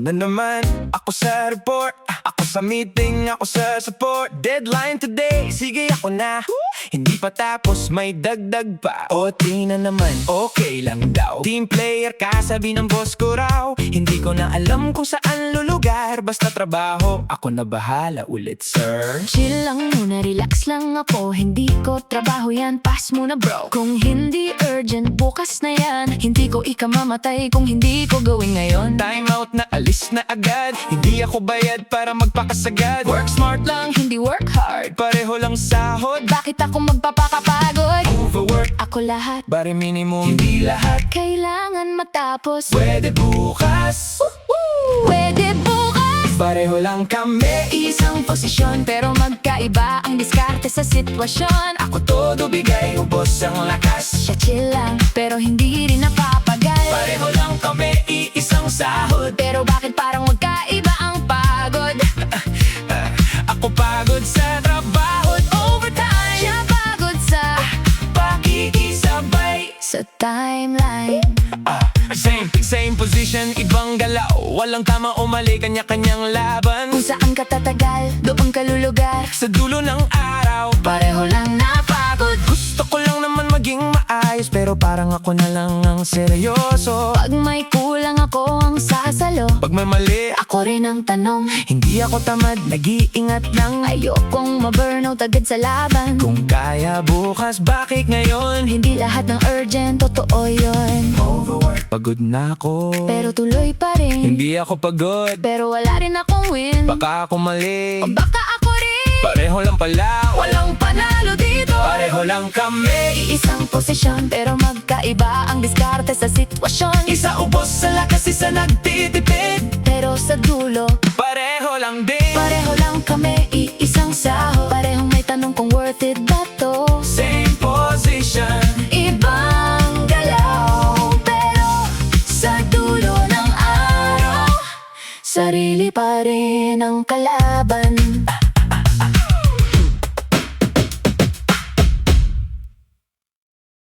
na naman, ako sa report, ako sa meeting, ako sa support. Deadline today, sige ako na. Hindi pa tapos, may dagdag pa. OT na naman, okay lang daw. Team player ka, sabi ng boss ko raw. Hindi ko na alam kung saan lulugar. Basta trabaho, ako na bahala ulit, sir. Chill lang muna, relax lang ako. Hindi ko trabaho yan, pass muna bro. Kung hindi urgent, bukas na yan. Hindi ko ikamamatay kung hindi ko gawin ngayon. Time out na, alis na agad. Hindi ako bayad para magpakasagad. Work smart lang, hindi work hard. Pareho lang sahod. Bakit ako magpapakapagod? Overwork, Ako lahat, bare minimum. Hindi lahat, kailangan matapos. pwede bukas. Pwede bukas. Pareho lang kami. Isang posisyon pero magkaiba ang diskarte sa sitwasyon. Ako todo bigay, ubos ang lakas. Siya chill lang pero hindi rin napapagal. Pareho lang kami, iisang sahod. Pero bakit parang magkaiba ang pagod? Ako pagod sa trabaho at overtime. Siya pagod sa Pakikisabay. timeline. Same position, ibang galaw. Walang tama o mali, kanya-kanyang laban. Kung saan ka tatagal, doon ka lulugar. Sa dulo ng araw, Pareho lang napagod. gusto ko lang naman maging maayos, pero parang ako na lang ang seryoso. Pag may kulang ako ang sasalo. Pag may mali, Ako rin ang tanong. hindi ako tamad, nag-iingat lang. Ayokong ma-burnout agad sa laban. Kung kaya bukas, bakit ngayon? Hindi lahat ng urgent, totoo yun. Overwork, pagod na ako. Pero tuloy pa rin. Hindi ako pagod, Pero wala rin akong win. baka ako mali. O baka ako rin. Pareho lang pala, Walang panalo dito. pareho lang kami. Isang posisyon pero magkaiba ang diskarte sa sitwasyon. Isa ubos sa lakas, isa nagtitipid. Pero sa dulo, Pareho lang din. pareho lang kami, iisang sahod. Parehong may tanong kung worth it ba to? Same position. Ibang galaw, pero sa dulo ng araw, sarili pa rin ang kalaban.